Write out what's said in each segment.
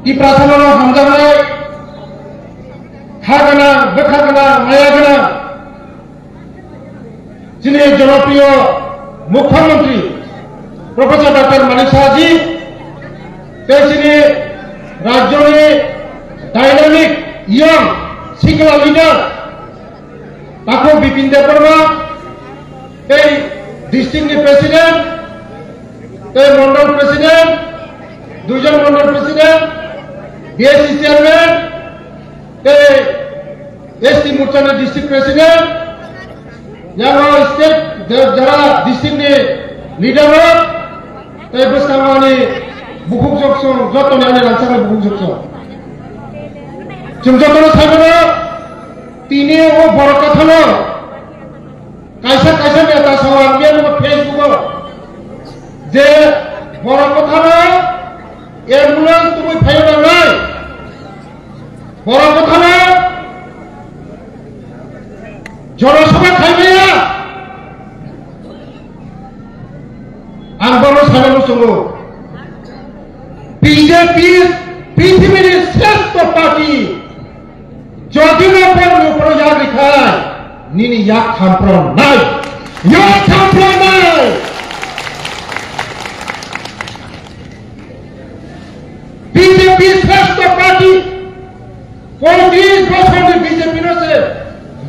टिप्रासानाव हामजानाय खागोनां गोखागोनां मायागोनां जोंनि जनप्रिय मुख्यमंत्री professor doctor Manik Saha जी जोंनि राज्यनि डायनामिक यंग सिकुलर लीडर ताको बिपिन देव बर्मा डिस्ट्रिक्टनि प्रेसिडेंट मंडल प्रेसिडेंट दुजन मंडल प्रेसिडेंट बीएससी चेयरमैन एसटी मोर्चा district president state जरा district leader बसकामानि बुकुक junction जतन रानसार बुकुक junction जों जतन साइबनो तीन वो बर कथानो कैसा कैसा नेता सवाल फेसबुक जे बर कथानो एम्बुलेंस तुम फाइल नाय बर कथानो जनसभा खाइबाया आं बर साइबनो सोङो बीजेपी पृथ्वीनि श्रेष्ठ पार्टी जदिनो पर जाग्रिखाय निनि या खामफ्र नाय बीजेपी श्रेष्ठ पार्टी 35 बছरनि बीजेपी नो से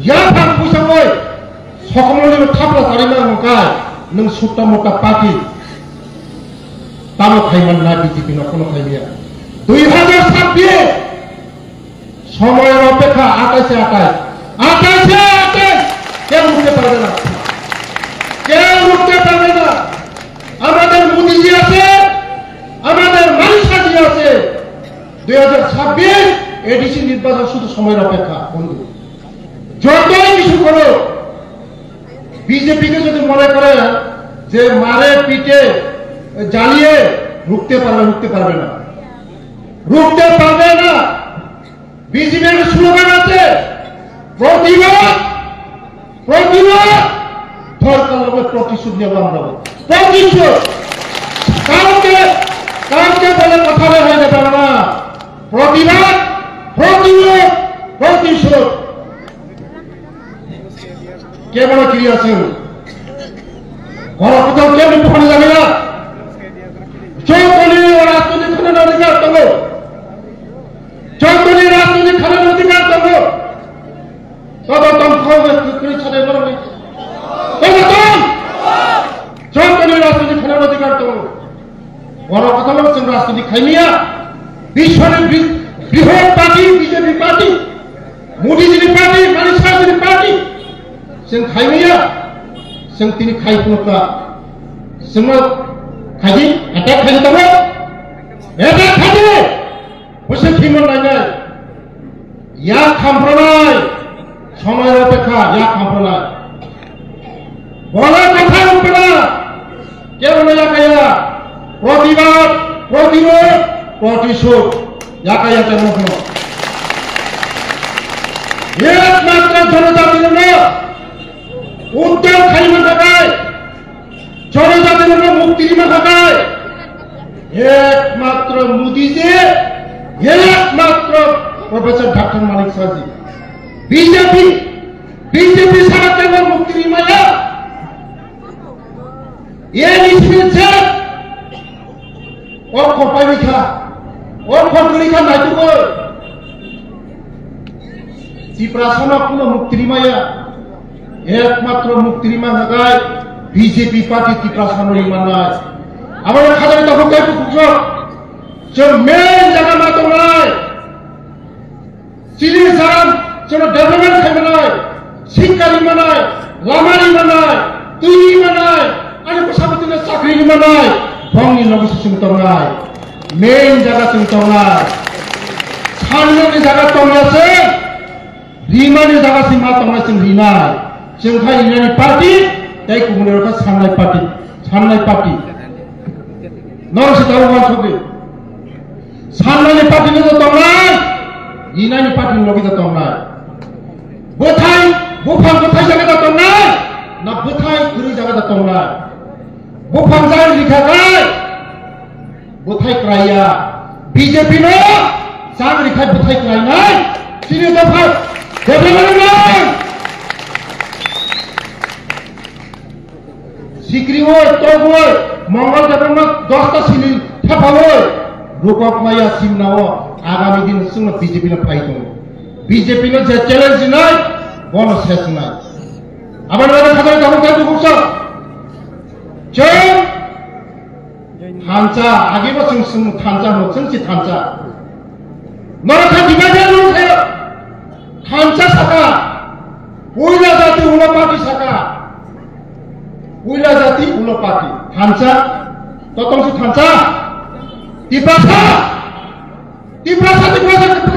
या फां पुसंगय सकमनि थापला तारिमा मकाय नों सुट्टा मोटा पार्टी तामो खाइमान ना बीजेपी नो कोनो खाइबिया 2026 সময়ের অপেক্ষা 28 কেউ রুখতে পারবে না আমাদের মোদীজি আছে আমাদের মানিক সাহাজি আছে 2026 এডিসি নির্বাচন শুধু সময়ের অপেক্ষা বন্ধু যতই কিছু করো বিজেপিকে যদি মনে করে যে মারে পিটে জ্বালিয়ে রুখতে পারবে না बीजेपी स्लोगान আছে प्रतिबाद দরকার হবে প্রতিশোধ নেব আমরা প্রতিশোধ কাউকে বলে কথা হয়ে যাবে না প্রতিবাদ প্রতিশোধ কে বড় কি আছেন বড় কোথাও কে বিপক্ষে যাবে না চৌকলি ও রাজনৈতিক অধিকার দেবো चौधरी राजनीति खनन अधिकार दो तदतम खौरी छाने मरने तदतम चौधरी राजनीति खनन अधिकार दो बड़ कथा हलो जों राजनीति खाइमिया विश्वनि बृहत पार्टी बीजेपी पार्टी मोदीजी पार्टी मानिक साहाजी पार्टी जों खाइमिया जों तिनि खाइफुनका जों खाइदि एटाक खाइदि दबो एटाक खाइदि বসে ঠিমন নাই ইয়া খামপ্রনায় সময়ের অপেক্ষা ইয়া খামপ্রনায় বলা কথা উঠবে না কেউ না কাইয়া প্রতিবাদ প্রতিরোধ প্রতিশোধ ইয়াকাইয়া কেন একমাত্র জনজাতির জন্য উদ্ধার খাইমা থাকায় জনজাতির জন্য মুক্তির থাকায় একমাত্র মোদীজি एकमात्र प्रोफेसर डॉक्टर मानिक साहाजी बीजेपी सारा केवल मुक्ति माया ये निश्चित से और खोपाई लिखा और खोट लिखा नहीं तो कोई टिप्रासाना पुनः मुक्ति माया एकमात्र मुक्ति माया गाय बीजेपी पार्टी टिप्रासाना माना हमारे खादर तो होगा कुछ जो मेन जगह में तो नहीं चिली जान जो डेवलपमेंट है बनाए शिकारी बनाए लामारी बनाए तुई बनाए अने कुछ ने चाकरी बनाए भंगी लोग सुनते नहीं मेन जगह सुनते नहीं खाने की जगह तो नहीं से रीमा की जगह से मात नहीं से रीना जोंखा इन्हें पार्टी तय कुमुने रखा सामने पार्टी नौ से ताऊ बात होगी सामने पार्टी में तो तमनाय इनानी पार्टी में लोगी तो तमनाय बुफां जगह तो तमनाय ना बुथाई गुरी जगह तो तमनाय बुफां जान लिखा गाय बुथाई क्राया बीजेपी नो सागरी खाय बुथाय खालायनाय सिनि दफा डेभेलपमेन्ट सिक्रिवो तोगो मंगल डेभेलपमेन्ट 10टा सिनि थाफावो रुकक माया सिमनावो आगामी दिन जोंनो बीजेपी नो फाइ दङ बीजेपी नो जे चेलेन्ज नाय बन सेस नाय आबाद बादा खादाय दाबो काय दुगुसो जों थानचा आगेबो जों थानचा हो जोंसि थानचा नरखा दिबाजे नुथाय थानचा साका उइला जाति उला पार्टी साका उइला जाति उला पार्टी थानचा ततंसि थानचा तिप्रासा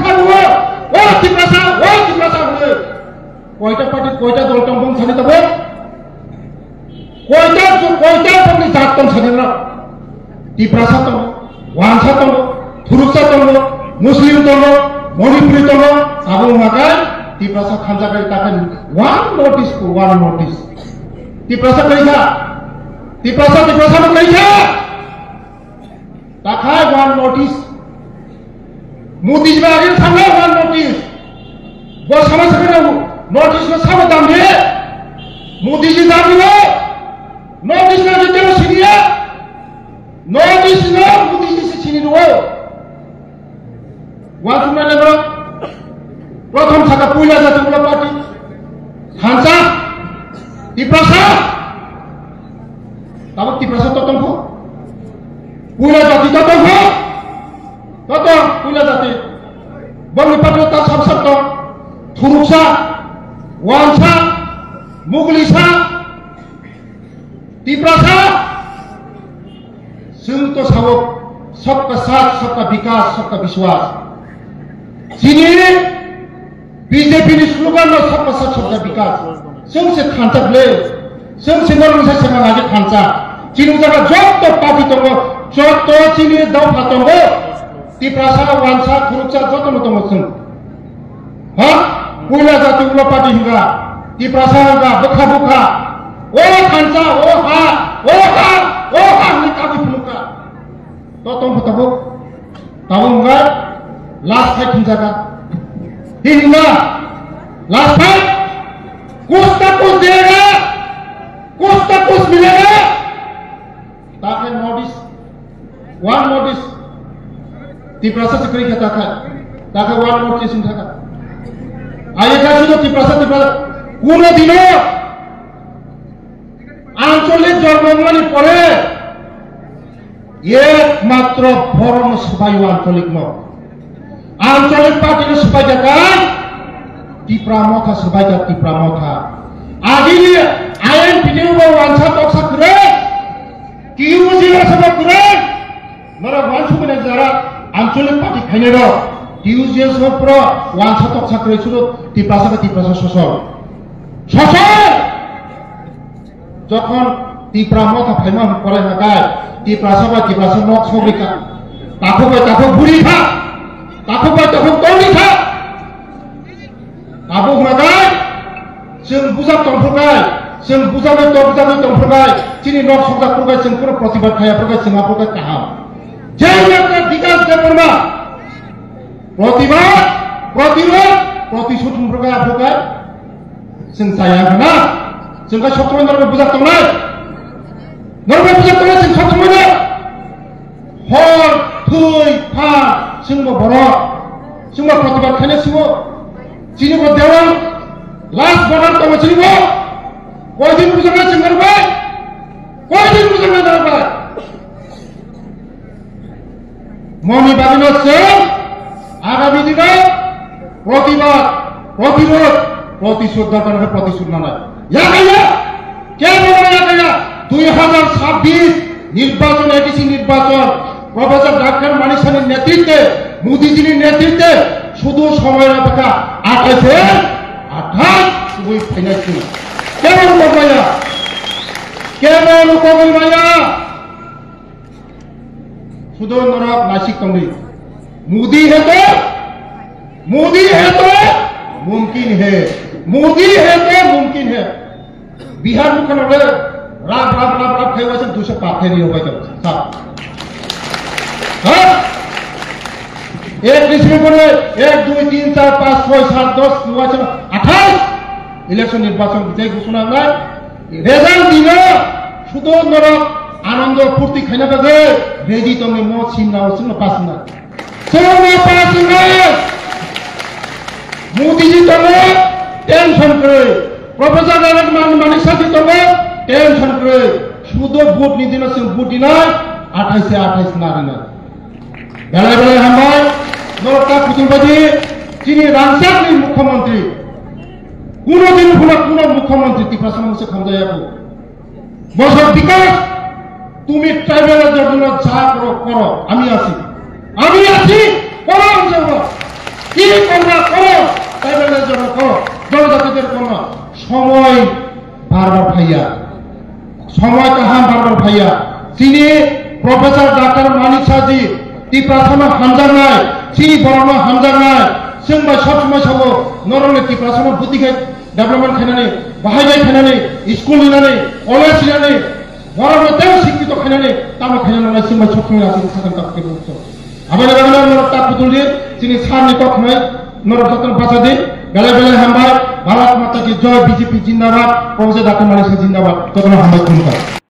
खाबो ओ तिप्रासा हो कयटा पार्टी कयटा दल दं सानि तबो कयटा पार्टी जात दं सानि ना तिप्रासा दं वानसा दं थुरुसा दं मुस्लिम दं मणिपुरी दं आबो मागाय तिप्रासा खानजागाय ताकाय वन नोटिस तिप्रासा कैसा तिप्रासा कैसा ताकाय वन नोटिस मोदी जी आगे थांगा वन नोटिस वो समझ सके नोटिस में सब दाम दे मोदी जी दाम दे नोटिस में जितने वो सीनिया नोटिस में मोदी जी से सीनी दो वन सुनने लगा प्रथम साका पुइला जाति उला पार्टी खानसा तिप्रासा तब तिप्रासा ततंखो पुइला जाति ततंखो ततं पुइला जाति बंगली पार्टी ता सब तो थुरुसा वानसा मुगलिसा तिप्रासा जों तो सावो सबका साथ सबका विकास सबका विश्वास सिनि बीजेपी नि स्लोगान में सबका साथ सबका विकास जों से खानचाले जों से नरमसा सेना आगे खानचा चिनु जगह जत पार्टी दङ जत चिनि दावफा दङ तिप्रासा वानसा थुरुसा जत दङ जों हा पुइला जाति उला पार्टी हिंगा तिप्रासा हिंगा बुखा ओ खानचा ओ हा नि काबु फुलुका तो तुम बताबो ताबो हिंगा लास्ट फाइट हिंजागा हिंगा लास्ट फाइट कुछ ना कुछ देगा कुछ ना कुछ मिलेगा ताकि वन नोटिस तिप्रासा से करी कहता था ताकि वन नोटिस हिंजागा आये का सुनो तिप्रासा कोनो दिनो आंचलिक जन्मग्रहण परे एकमात्र फरम सबाई आंचलिक न आंचलिक पार्टी ने सबाई जाकाय तिप्रामथा सबाई जा तिप्रामथा आगिनि आयन पिनेबो वानसा तक्सा करे किउजिला सबा करे मरा वानसु बने जरा आंचलिक पार्टी खाइने र टिउजिएस प्र वानसा तक्सा करे सुरो तिप्रासा ससल যখন तिप्रामथा फाइमा परे नागाय तिप्रासा नक सबिका ताखो बुरी था ताखो तौली था ताबो नागाय जों बुजा तंफगाय जों बुजाबै तंफगाय चिनि नक सजा फगाय जों पुरो प्रतिबाद खाया फगाय जों आपगाय काहा जेनेका विकास देबरमा प्रतिबाद प्रतिरोध प्रतिशोध फगाय आपगाय जों जाया ना जोंगा सबसमाय नरबे बुजा तंनाय जों सबसमाय हर थै फा जोंबो बर' जोंबो प्रतिबाद खायनो सिङो चिनिबो देवां लास्ट बर्डार दङ चिनिबो कयदिन बुजानाय जों नरबाय कयदिन बुजानाय नरबाय मनि बादिनो जों आगामी दिनाव प्रतिबाद प्रतिरोध प्रतिशोध दरकार है प्रतिशोध ना क्या बोला 2026 निर्वाचन एडिसी निर्वाचन प्रोफेसर डॉक्टर मानिक साहनि नेतृत्वे मोदी जी नेतृत्वे शुद्ध समय अपेक्षा 28 सुबह फाइनाल केवल माया शुद्ध नरक नासिक तंगी मोदी है तो मुमकिन है बिहार मुख्यमंत्री राग खाई 205 फेरी हो गए साहब এক রিসিভ করে 1 2 3 4 5 6 7 10 নির্বাচন 28 ইলেকশন নির্বাচন বিজয় ঘোষণা হয় রেজাল্ট দিল শুধু নরক আনন্দ ফুর্তি খাইনা দে বেজি তুমি মো চিন্না ওসিন পাস না সোনা পাস না মোদি জি তুমি টেনশন করে প্রফেসর ডাইরেক্ট মানিক সাথী তুমি টেনশন করে শুধু ভোট নিদিন ভোট দিনা 28 না না বেলায় বেলায় হামায় নরকা পুতুলবাজি যিনি রাজ্যের মুখ্যমন্ত্রী কোনদিন কোন মুখ্যমন্ত্রী ত্রিপুরা সমস্যা খাওয়া বছর বিকাশ তুমি ট্রাইবেলের জন্য যা করো করো আমি আছি করো কি করবা করো ট্রাইবেলের জন্য করো জনজাতিদের জন্য সময় বারবার ভাইয়া সময় কাহাম বারবার ভাইয়া যিনি প্রফেসর ডাক্তার মানিক সাজি ত্রিপুরা সময় হামজার নাই চিনি বড় হামজার নাই जों सब समय सावो नरने त्रिपुरा समय बुद्धिखै डेभलपमेंट खानानै बाहायनाय खानानै स्कुल लिनानै कलेज लिनानै बरमते शिक्षित खानानै तामा खानानै जों सब समय आसि सागन ताके बुझो आबाय बागान नरक ता पुतुलि जिनि सारनि कखनाय नरक जतन बासादि बेले बेले हामबाय भारत माता की जय बीजेपी जिंदाबाद प्रफेसर डॉक्टर मानिक साजी जिंदाबाद जतन हामबाय खुलुमबाय।